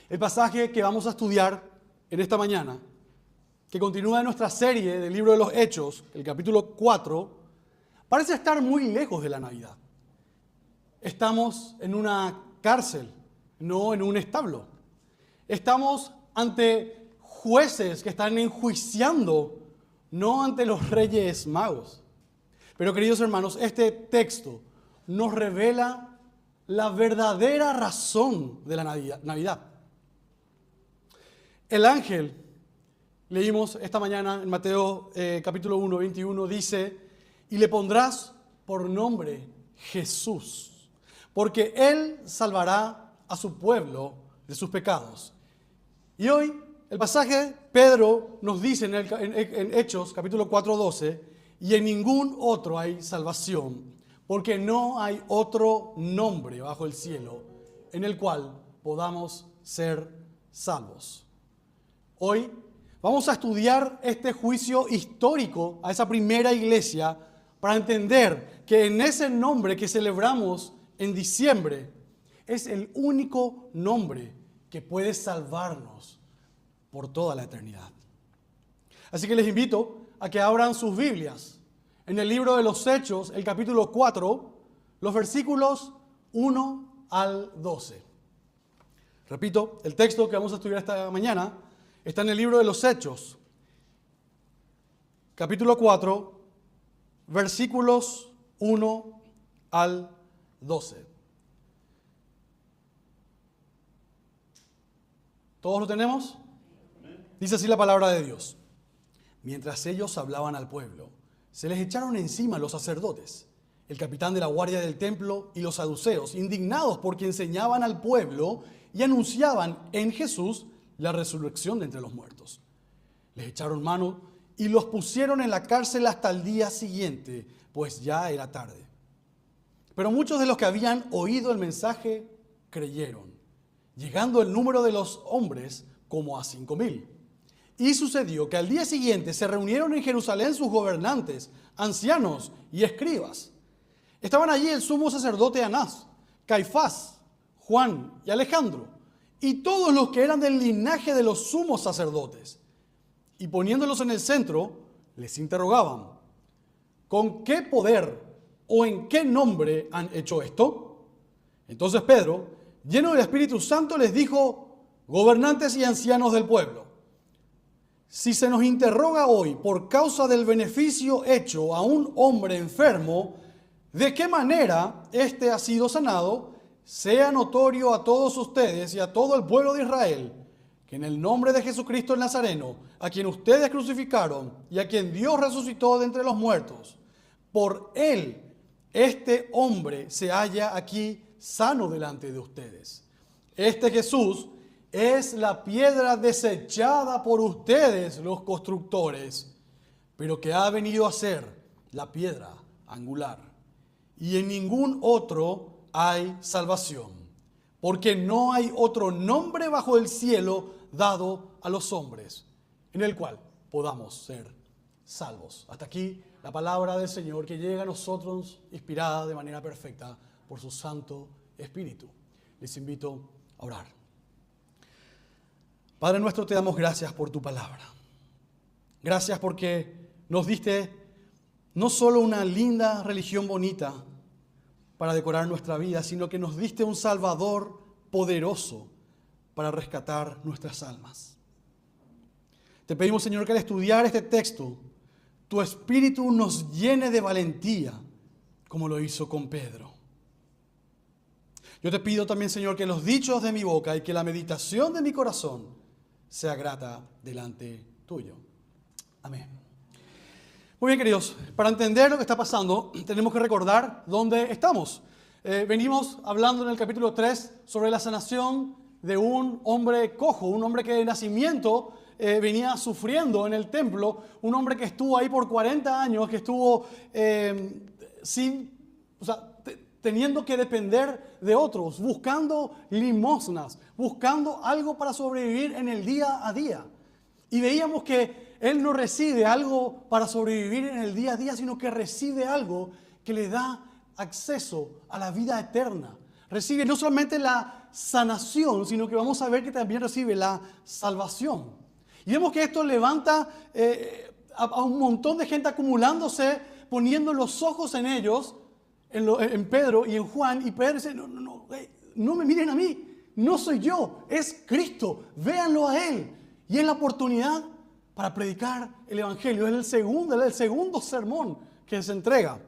El pasaje que vamos a estudiar en esta mañana, que continúa en nuestra serie del libro de los Hechos, el capítulo 4, parece estar muy lejos de la Navidad. Estamos en una cárcel, no en un establo. Estamos ante jueces que están enjuiciando, no ante los reyes magos. Pero, queridos hermanos, este texto nos revela la verdadera razón de la Navidad. El ángel, leímos esta mañana en Mateo capítulo 1, 21, dice: y le pondrás por nombre Jesús, porque Él salvará a su pueblo de sus pecados. Y hoy el pasaje, Pedro nos dice en Hechos capítulo 4, 12, y en ningún otro hay salvación, porque no hay otro nombre bajo el cielo en el cual podamos ser salvos. Hoy vamos a estudiar este juicio histórico a esa primera iglesia para entender que en ese nombre que celebramos en diciembre es el único nombre que puede salvarnos por toda la eternidad. Así que les invito a que abran sus Biblias en el libro de los Hechos, el capítulo 4, los versículos 1 al 12. Repito, el texto que vamos a estudiar esta mañana está en el libro de los Hechos, capítulo 4, versículos 1 al 12. ¿Todos lo tenemos? Dice así la palabra de Dios. Mientras ellos hablaban al pueblo, se les echaron encima los sacerdotes, el capitán de la guardia del templo y los saduceos, indignados porque enseñaban al pueblo y anunciaban en Jesús la resurrección de entre los muertos. Les echaron mano y los pusieron en la cárcel hasta el día siguiente, pues ya era tarde. Pero muchos de los que habían oído el mensaje creyeron, llegando el número de los hombres como a 5,000. Y sucedió que al día siguiente se reunieron en Jerusalén sus gobernantes, ancianos y escribas. Estaban allí el sumo sacerdote Anás, Caifás, Juan y Alejandro, y todos los que eran del linaje de los sumos sacerdotes. Y poniéndolos en el centro, les interrogaban: ¿con qué poder o en qué nombre han hecho esto? Entonces Pedro, lleno del Espíritu Santo, les dijo: gobernantes y ancianos del pueblo, si se nos interroga hoy por causa del beneficio hecho a un hombre enfermo, ¿de qué manera éste ha sido sanado? Sea notorio a todos ustedes y a todo el pueblo de Israel que en el nombre de Jesucristo el Nazareno, a quien ustedes crucificaron y a quien Dios resucitó de entre los muertos, por él este hombre se halla aquí sano delante de ustedes. Este Jesús es la piedra desechada por ustedes los constructores, pero que ha venido a ser la piedra angular. Y en ningún otro hay salvación, porque no hay otro nombre bajo el cielo dado a los hombres en el cual podamos ser salvos. Hasta aquí la palabra del Señor, que llega a nosotros inspirada de manera perfecta por su Santo Espíritu. Les invito a orar. Padre nuestro, te damos gracias por tu palabra. Gracias porque nos diste no solo una linda religión bonita para decorar nuestra vida, sino que nos diste un Salvador poderoso para rescatar nuestras almas. Te pedimos, Señor, que al estudiar este texto, tu Espíritu nos llene de valentía, como lo hizo con Pedro. Yo te pido también, Señor, que los dichos de mi boca y que la meditación de mi corazón sea grata delante tuyo. Amén. Muy bien, queridos, para entender lo que está pasando, tenemos que recordar dónde estamos. Venimos hablando en el capítulo 3 sobre la sanación de un hombre cojo, un hombre que de nacimiento venía sufriendo en el templo, un hombre que estuvo ahí por 40 años, que estuvo teniendo que depender de otros, buscando limosnas, buscando algo para sobrevivir en el día a día. Y veíamos que él no recibe algo para sobrevivir en el día a día, sino que recibe algo que le da acceso a la vida eterna. Recibe no solamente la sanación, sino que vamos a ver que también recibe la salvación. Y vemos que esto levanta a un montón de gente acumulándose, poniendo los ojos en ellos, en Pedro y en Juan. Y Pedro dice, no me miren a mí, no soy yo, es Cristo, véanlo a Él. Y es la oportunidad para predicar el Evangelio. Es el segundo sermón que se entrega.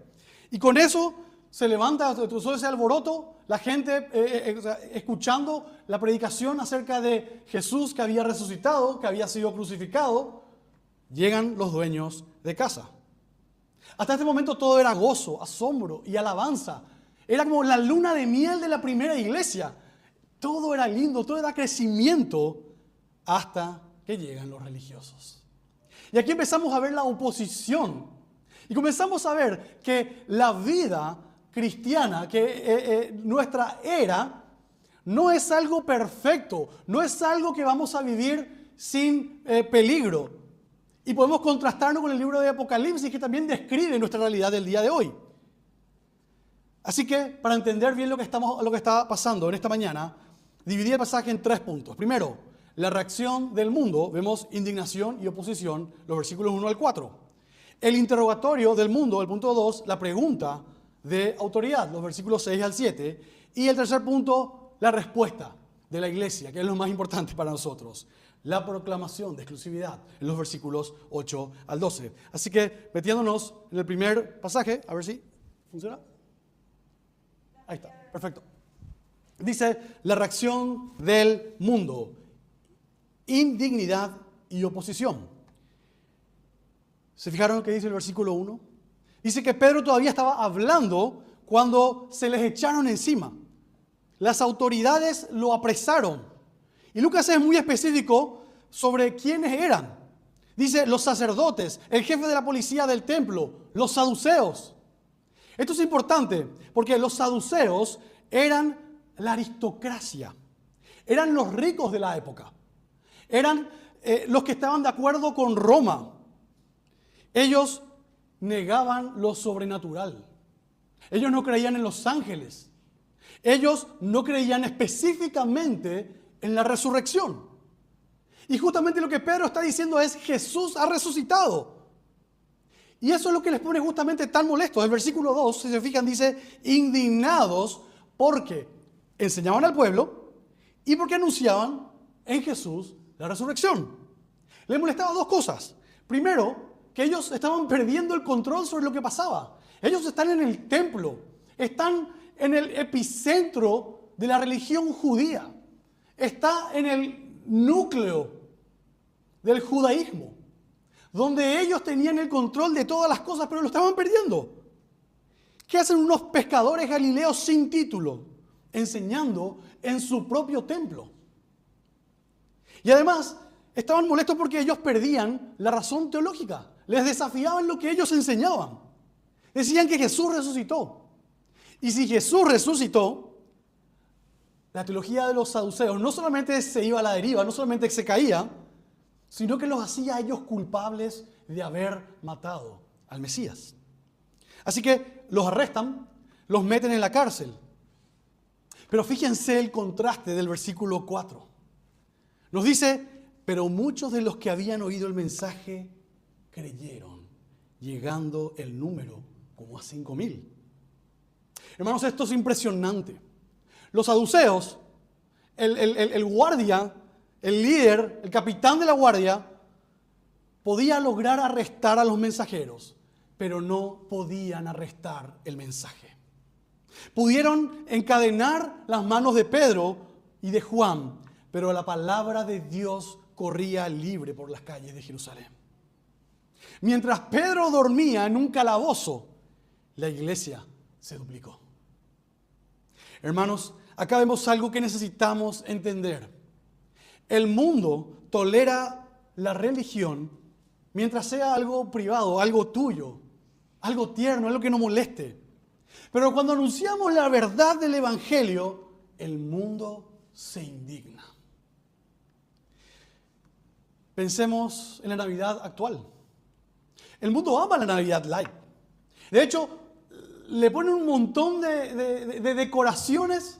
Y con eso se levanta todo ese alboroto, la gente escuchando la predicación acerca de Jesús que había resucitado, que había sido crucificado. Llegan los dueños de casa. Hasta este momento todo era gozo, asombro y alabanza. Era como la luna de miel de la primera iglesia. Todo era lindo, todo era crecimiento hasta que llegan los religiosos. Y aquí empezamos a ver la oposición. Y comenzamos a ver que la vida cristiana, que nuestra era, no es algo perfecto, no es algo que vamos a vivir sin peligro. Y podemos contrastarlo con el libro de Apocalipsis, que también describe nuestra realidad del día de hoy. Así que, para entender bien lo que está pasando en esta mañana, dividí el pasaje en 3 puntos. Primero, la reacción del mundo. Vemos indignación y oposición, los versículos 1 al 4. El interrogatorio del mundo, el punto 2, la pregunta de autoridad, los versículos 6 al 7. Y el tercer punto, la respuesta de la iglesia, que es lo más importante para nosotros. La proclamación de exclusividad, en los versículos 8 al 12. Así que, metiéndonos en el primer pasaje, a ver si funciona. Ahí está, perfecto. Dice, la reacción del mundo, indignidad y oposición. ¿Se fijaron lo que dice el versículo 1? Dice que Pedro todavía estaba hablando cuando se les echaron encima. Las autoridades lo apresaron. Y Lucas es muy específico sobre quiénes eran. Dice los sacerdotes, el jefe de la policía del templo, los saduceos. Esto es importante porque los saduceos eran la aristocracia. Eran los ricos de la época. Eran los que estaban de acuerdo con Roma. Ellos negaban lo sobrenatural. Ellos no creían en los ángeles. Ellos no creían específicamente en la resurrección. Y justamente lo que Pedro está diciendo es: Jesús ha resucitado. Y eso es lo que les pone justamente tan molestos. El versículo 2, si se fijan, dice indignados porque enseñaban al pueblo y porque anunciaban en Jesús la resurrección. Les molestaba 2 cosas. Primero, que ellos estaban perdiendo el control sobre lo que pasaba. Ellos están en el templo, están en el epicentro de la religión judía. Está en el núcleo del judaísmo, donde ellos tenían el control de todas las cosas, pero lo estaban perdiendo. ¿Qué hacen unos pescadores galileos sin título? Enseñando en su propio templo. Y además, estaban molestos porque ellos perdían la razón teológica. Les desafiaban lo que ellos enseñaban. Decían que Jesús resucitó. Y si Jesús resucitó, la teología de los saduceos no solamente se iba a la deriva, no solamente se caía, sino que los hacía a ellos culpables de haber matado al Mesías. Así que los arrestan, los meten en la cárcel. Pero fíjense el contraste del versículo 4. Nos dice, pero muchos de los que habían oído el mensaje creyeron, llegando el número como a 5,000. Hermanos, esto es impresionante. Los saduceos, el guardia, el líder, el capitán de la guardia, podía lograr arrestar a los mensajeros, pero no podían arrestar el mensaje. Pudieron encadenar las manos de Pedro y de Juan, pero la palabra de Dios corría libre por las calles de Jerusalén. Mientras Pedro dormía en un calabozo, la iglesia se duplicó. Hermanos, acá vemos algo que necesitamos entender. El mundo tolera la religión mientras sea algo privado, algo tuyo, algo tierno, algo que no moleste. Pero cuando anunciamos la verdad del Evangelio, el mundo se indigna. Pensemos en la Navidad actual. El mundo ama la Navidad light. De hecho, le ponen un montón de decoraciones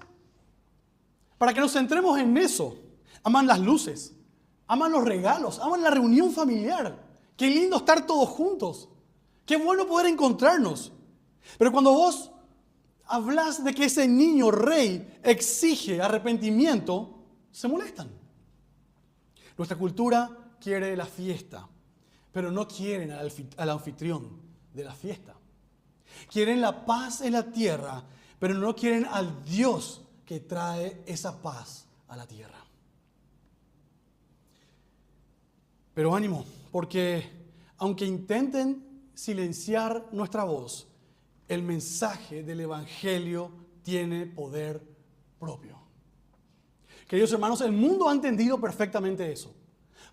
para que nos centremos en eso. Aman las luces, aman los regalos, aman la reunión familiar. Qué lindo estar todos juntos. Qué bueno poder encontrarnos. Pero cuando vos hablas de que ese niño rey exige arrepentimiento, se molestan. Nuestra cultura quiere la fiesta, pero no quieren al anfitrión de la fiesta. Quieren la paz en la tierra, pero no quieren al Dios que trae esa paz a la tierra. Pero ánimo, porque aunque intenten silenciar nuestra voz, el mensaje del Evangelio tiene poder propio. Queridos hermanos, el mundo ha entendido perfectamente eso.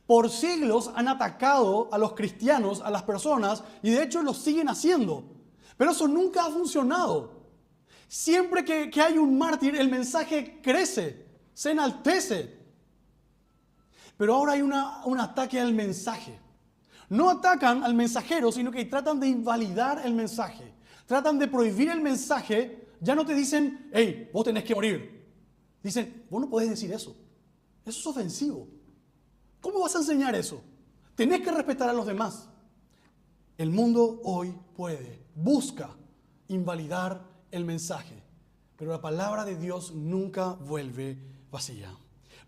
Por siglos han atacado a los cristianos, a las personas, y de hecho lo siguen haciendo. Pero eso nunca ha funcionado. Siempre que hay un mártir, el mensaje crece, se enaltece. Pero ahora hay un ataque al mensaje. No atacan al mensajero, sino que tratan de invalidar el mensaje. Tratan de prohibir el mensaje. Ya no te dicen, hey, vos tenés que morir. Dicen, vos no podés decir eso. Eso es ofensivo. ¿Cómo vas a enseñar eso? Tenés que respetar a los demás. El mundo hoy busca invalidar el mensaje. Pero la palabra de Dios nunca vuelve vacía.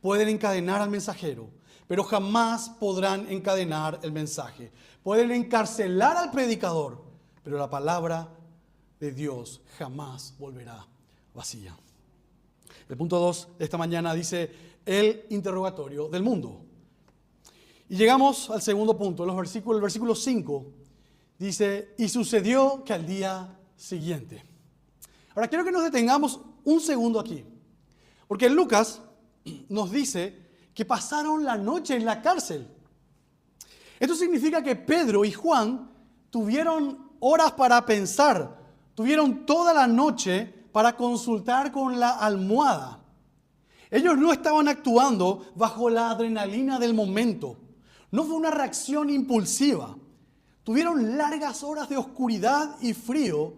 Pueden encadenar al mensajero, pero jamás podrán encadenar el mensaje. Pueden encarcelar al predicador, pero la palabra de Dios jamás volverá vacía. El punto 2 de esta mañana dice el interrogatorio del mundo. Y llegamos al segundo punto, el versículo 5 dice, y sucedió que al día siguiente. Ahora quiero que nos detengamos un segundo aquí, porque Lucas nos dice que pasaron la noche en la cárcel. Esto significa que Pedro y Juan tuvieron horas para pensar, tuvieron toda la noche para consultar con la almohada. Ellos no estaban actuando bajo la adrenalina del momento. No fue una reacción impulsiva. Tuvieron largas horas de oscuridad y frío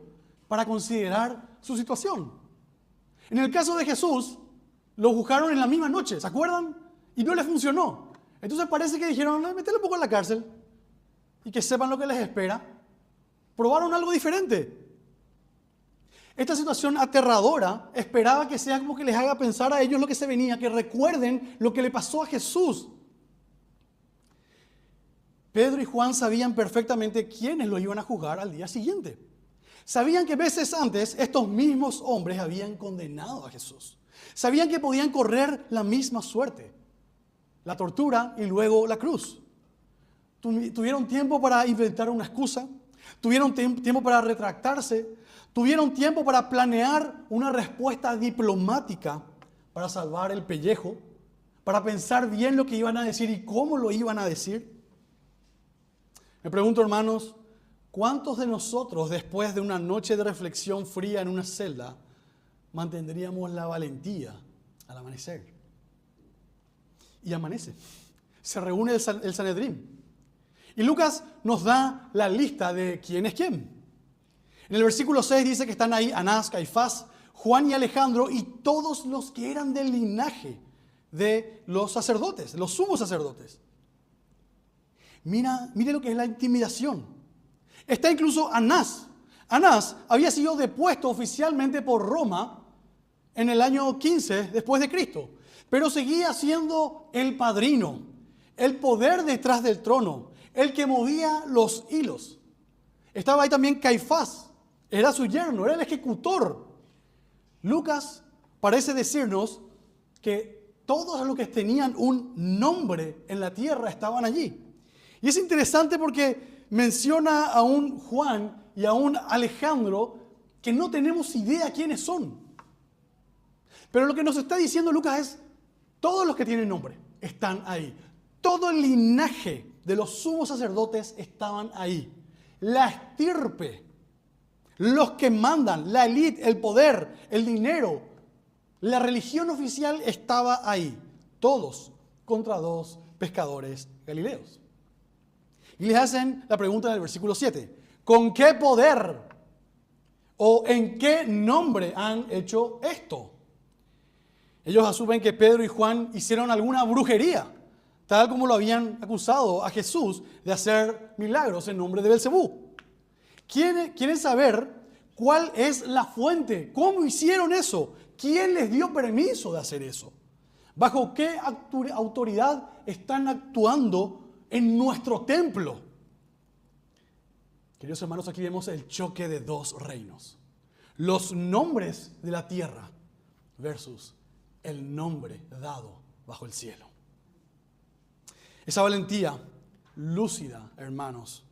para considerar su situación. En el caso de Jesús, lo buscaron en la misma noche, ¿se acuerdan? Y no les funcionó. Entonces parece que dijeron, mételo un poco en la cárcel y que sepan lo que les espera. Probaron algo diferente. Esta situación aterradora esperaba que sea como que les haga pensar a ellos lo que se venía, que recuerden lo que le pasó a Jesús. Pedro y Juan sabían perfectamente quiénes lo iban a juzgar al día siguiente. Sabían que meses antes estos mismos hombres habían condenado a Jesús. Sabían que podían correr la misma suerte, la tortura y luego la cruz. Tuvieron tiempo para inventar una excusa, tuvieron tiempo para retractarse, tuvieron tiempo para planear una respuesta diplomática para salvar el pellejo, para pensar bien lo que iban a decir y cómo lo iban a decir. Me pregunto, hermanos, ¿cuántos de nosotros, después de una noche de reflexión fría en una celda, mantendríamos la valentía al amanecer? Y amanece. Se reúne el Sanedrín. Y Lucas nos da la lista de quién es quién. En el versículo 6 dice que están ahí Anás, Caifás, Juan y Alejandro y todos los que eran del linaje de los sacerdotes, los sumos sacerdotes. Mire lo que es la intimidación. Está incluso Anás. Anás había sido depuesto oficialmente por Roma en el año 15 después de Cristo, pero seguía siendo el padrino, el poder detrás del trono, el que movía los hilos. Estaba ahí también Caifás, era su yerno, era el ejecutor. Lucas parece decirnos que todos los que tenían un nombre en la tierra estaban allí. Y es interesante porque menciona a un Juan y a un Alejandro que no tenemos idea quiénes son. Pero lo que nos está diciendo Lucas es, todos los que tienen nombre están ahí. Todo el linaje de los sumos sacerdotes estaban ahí. La estirpe, los que mandan, la élite, el poder, el dinero, la religión oficial estaba ahí. Todos contra dos pescadores galileos. Y les hacen la pregunta en el versículo 7. ¿Con qué poder o en qué nombre han hecho esto? Ellos asumen que Pedro y Juan hicieron alguna brujería, tal como lo habían acusado a Jesús de hacer milagros en nombre de Belcebú. Quieren saber cuál es la fuente, cómo hicieron eso, quién les dio permiso de hacer eso, bajo qué autoridad están actuando en nuestro templo. Queridos hermanos, aquí vemos el choque de dos reinos. Los nombres de la tierra versus el nombre dado bajo el cielo. Esa valentía lúcida, hermanos,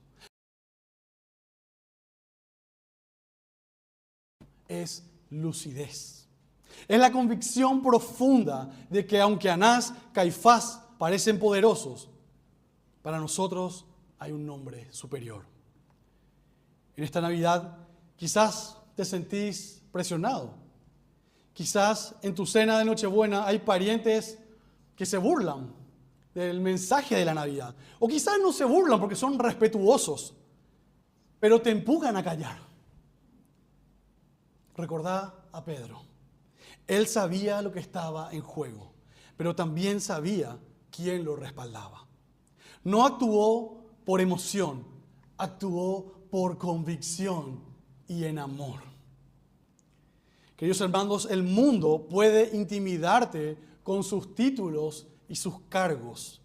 es lucidez. Es la convicción profunda de que aunque Anás, Caifás parecen poderosos, para nosotros hay un nombre superior. En esta Navidad quizás te sentís presionado. Quizás en tu cena de Nochebuena hay parientes que se burlan del mensaje de la Navidad. O quizás no se burlan porque son respetuosos, pero te empujan a callar. Recordá a Pedro. Él sabía lo que estaba en juego, pero también sabía quién lo respaldaba. No actuó por emoción, actuó por convicción y en amor. Queridos hermanos, el mundo puede intimidarte con sus títulos y sus cargos,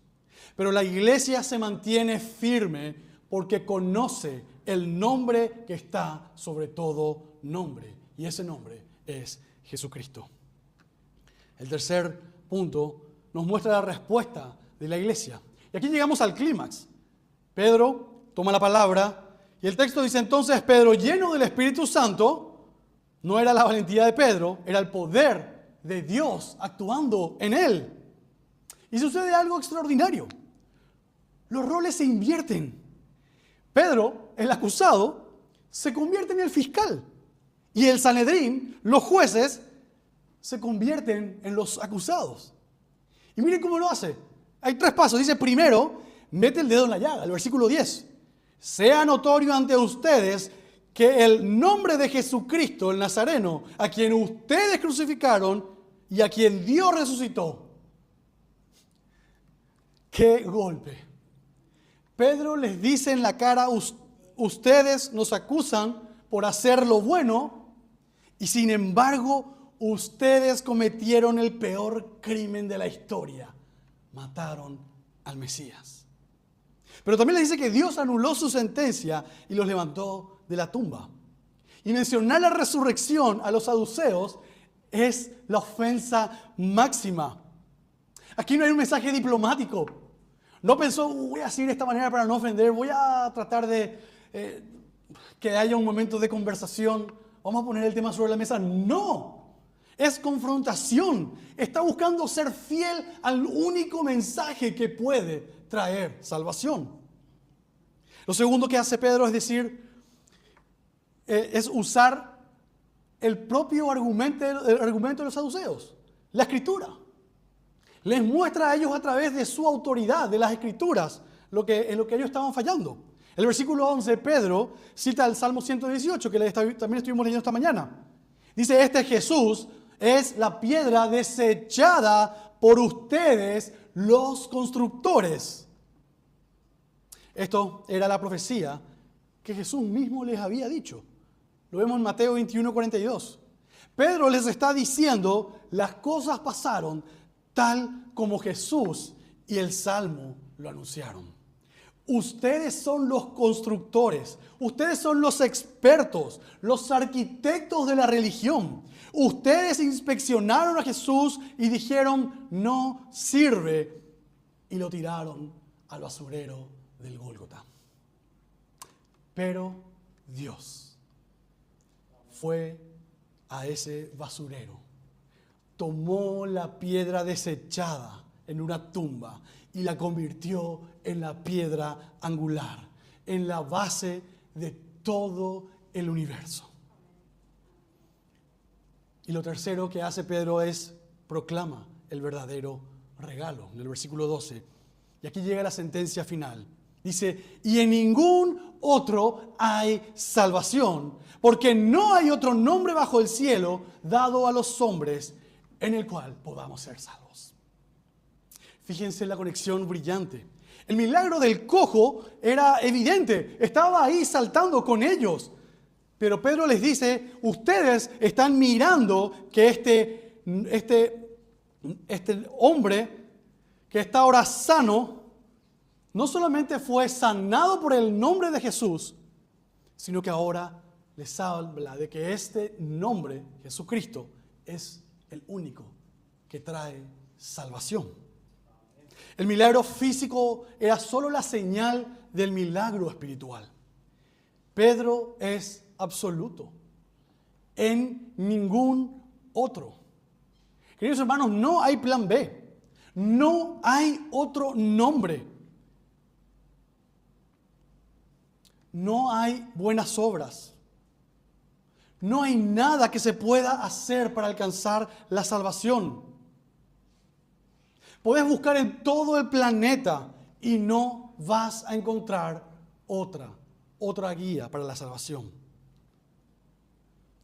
pero la iglesia se mantiene firme porque conoce el nombre que está sobre todo nombre, y ese nombre es Jesucristo. El tercer punto nos muestra la respuesta de la iglesia. Y aquí llegamos al clímax. Pedro toma la palabra y el texto dice: entonces Pedro, lleno del Espíritu Santo, no era la valentía de Pedro, era el poder de Dios actuando en él. Y sucede algo extraordinario. Los roles se invierten. Pedro, el acusado, se convierte en el fiscal. Y el Sanedrín, los jueces, se convierten en los acusados. Y miren cómo lo hace. Hay 3 pasos. Dice: primero, mete el dedo en la llaga. El versículo 10. Sea notorio ante ustedes que el nombre de Jesucristo, el Nazareno, a quien ustedes crucificaron y a quien Dios resucitó. ¡Qué golpe! Pedro les dice en la cara: ustedes nos acusan por hacer lo bueno y sin embargo ustedes cometieron el peor crimen de la historia. Mataron al Mesías. Pero también les dice que Dios anuló su sentencia y los levantó de la tumba. Y mencionar la resurrección a los saduceos es la ofensa máxima. Aquí no hay un mensaje diplomático. No pensó: voy a decir de esta manera para no ofender, voy a tratar de que haya un momento de conversación, vamos a poner el tema sobre la mesa. No, es confrontación. Está buscando ser fiel al único mensaje que puede traer salvación. Lo segundo que hace Pedro es usar el propio argumento de los saduceos, la Escritura. Les muestra a ellos a través de su autoridad, de las Escrituras, en lo que ellos estaban fallando. El versículo 11, Pedro cita el Salmo 118, que también estuvimos leyendo esta mañana. Dice: este Jesús es la piedra desechada por ustedes, los constructores. Esto era la profecía que Jesús mismo les había dicho. Lo vemos en Mateo 21:42. Pedro les está diciendo: las cosas pasaron tal como Jesús y el Salmo lo anunciaron. Ustedes son los constructores, ustedes son los expertos, los arquitectos de la religión. Ustedes inspeccionaron a Jesús y dijeron: no sirve, y lo tiraron al basurero del Gólgota. Pero Dios fue a ese basurero, tomó la piedra desechada en una tumba y la convirtió en la piedra angular, en la base de todo el universo. Y lo tercero que hace Pedro es proclama el verdadero regalo, en el versículo 12. Y aquí llega la sentencia final. Dice: y en ningún otro hay salvación, porque no hay otro nombre bajo el cielo dado a los hombres en el cual podamos ser salvos. Fíjense la conexión brillante. El milagro del cojo era evidente, estaba ahí saltando con ellos. Pero Pedro les dice, ustedes están mirando que este hombre que está ahora sano, no solamente fue sanado por el nombre de Jesús, sino que ahora les habla de que este nombre, Jesucristo, es el único que trae salvación. El milagro físico era solo la señal del milagro espiritual. Pedro es absoluto, en ningún otro. Queridos hermanos, no hay plan B, no hay otro nombre. No hay buenas obras. No hay nada que se pueda hacer para alcanzar la salvación. Puedes buscar en todo el planeta y no vas a encontrar otra guía para la salvación.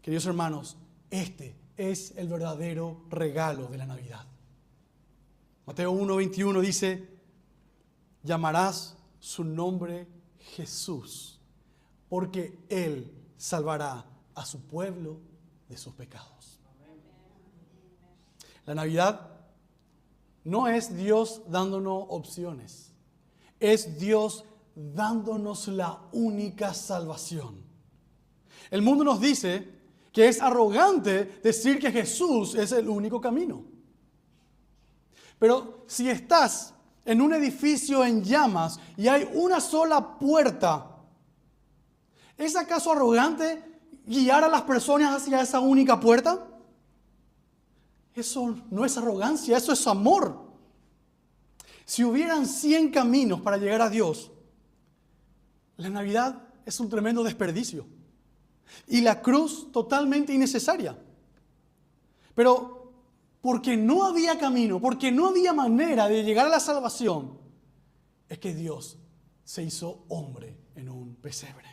Queridos hermanos, este es el verdadero regalo de la Navidad. Mateo 1:21 dice, llamarás su nombre Jesús, porque Él salvará a su pueblo de sus pecados. La Navidad no es Dios dándonos opciones, es Dios dándonos la única salvación. El mundo nos dice que es arrogante decir que Jesús es el único camino. Pero si estás en un edificio en llamas y hay una sola puerta, ¿es acaso arrogante guiar a las personas hacia esa única puerta? Eso no es arrogancia, eso es amor. Si hubieran 100 caminos para llegar a Dios, la Navidad es un tremendo desperdicio. Y la cruz totalmente innecesaria. Pero porque no había camino, porque no había manera de llegar a la salvación, es que Dios se hizo hombre en un pesebre.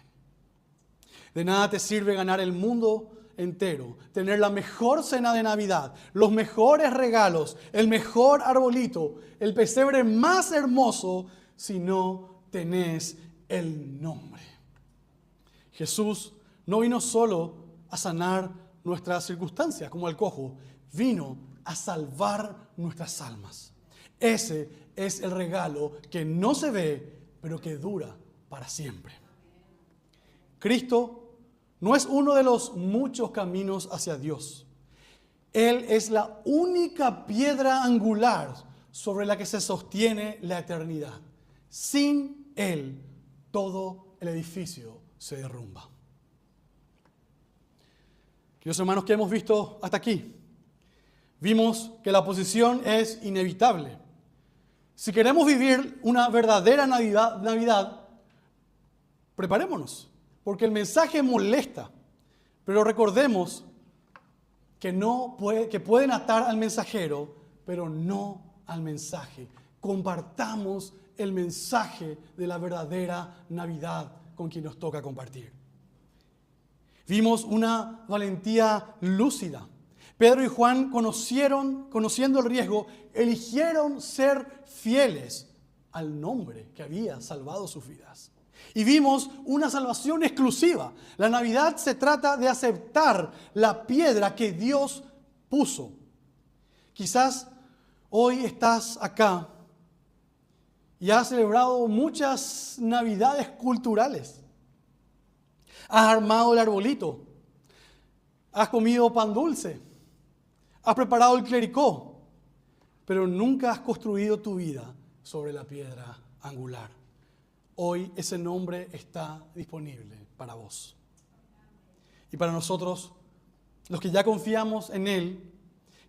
De nada te sirve ganar el mundo entero, tener la mejor cena de Navidad, los mejores regalos, el mejor arbolito, el pesebre más hermoso, si no tenés el nombre. Jesús no vino solo a sanar nuestras circunstancias como el cojo, vino a salvar nuestras almas. Ese es el regalo que no se ve, pero que dura para siempre. Cristo no es uno de los muchos caminos hacia Dios. Él es la única piedra angular sobre la que se sostiene la eternidad. Sin Él, todo el edificio se derrumba. Queridos hermanos, ¿qué hemos visto hasta aquí? Vimos que la oposición es inevitable. Si queremos vivir una verdadera Navidad, preparémonos, porque el mensaje molesta. Pero recordemos que pueden atar al mensajero, pero no al mensaje. Compartamos el mensaje de la verdadera Navidad con quien nos toca compartir. Vimos una valentía lúcida. Pedro y Juan conociendo el riesgo, eligieron ser fieles al nombre que había salvado sus vidas. Y vimos una salvación exclusiva. La Navidad se trata de aceptar la piedra que Dios puso. Quizás hoy estás acá y has celebrado muchas Navidades culturales. Has armado el arbolito, has comido pan dulce, has preparado el clericó, pero nunca has construido tu vida sobre la piedra angular. Hoy ese nombre está disponible para vos. Y para nosotros, los que ya confiamos en Él,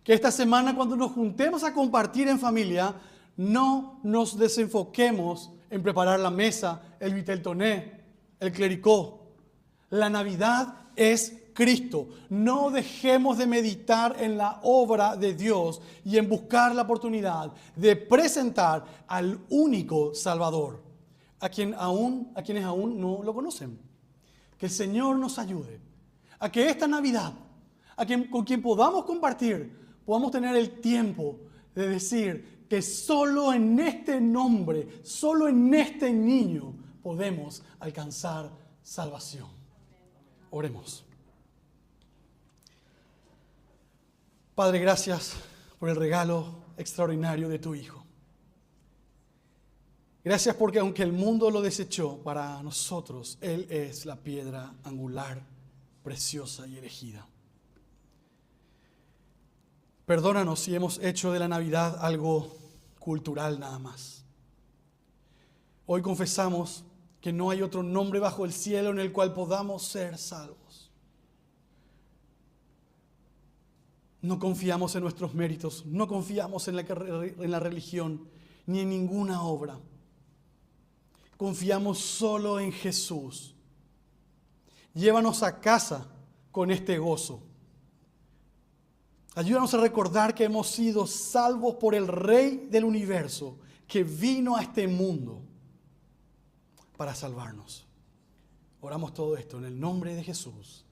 que esta semana cuando nos juntemos a compartir en familia, no nos desenfoquemos en preparar la mesa, el vitel toné, el clericó. La Navidad es Cristo. No dejemos de meditar en la obra de Dios y en buscar la oportunidad de presentar al único Salvador, a quienes aún no lo conocen. Que el Señor nos ayude a que esta Navidad, con quien podamos compartir, podamos tener el tiempo de decir que solo en este nombre, solo en este niño podemos alcanzar salvación. Oremos. Padre, gracias por el regalo extraordinario de tu Hijo. Gracias porque aunque el mundo lo desechó, para nosotros Él es la piedra angular, preciosa y elegida. Perdónanos si hemos hecho de la Navidad algo cultural nada más. Hoy confesamos que no hay otro nombre bajo el cielo en el cual podamos ser salvos. No confiamos en nuestros méritos, no confiamos en la religión, ni en ninguna obra. Confiamos solo en Jesús. Llévanos a casa con este gozo. Ayúdanos a recordar que hemos sido salvos por el Rey del universo, que vino a este mundo para salvarnos. Oramos todo esto en el nombre de Jesús.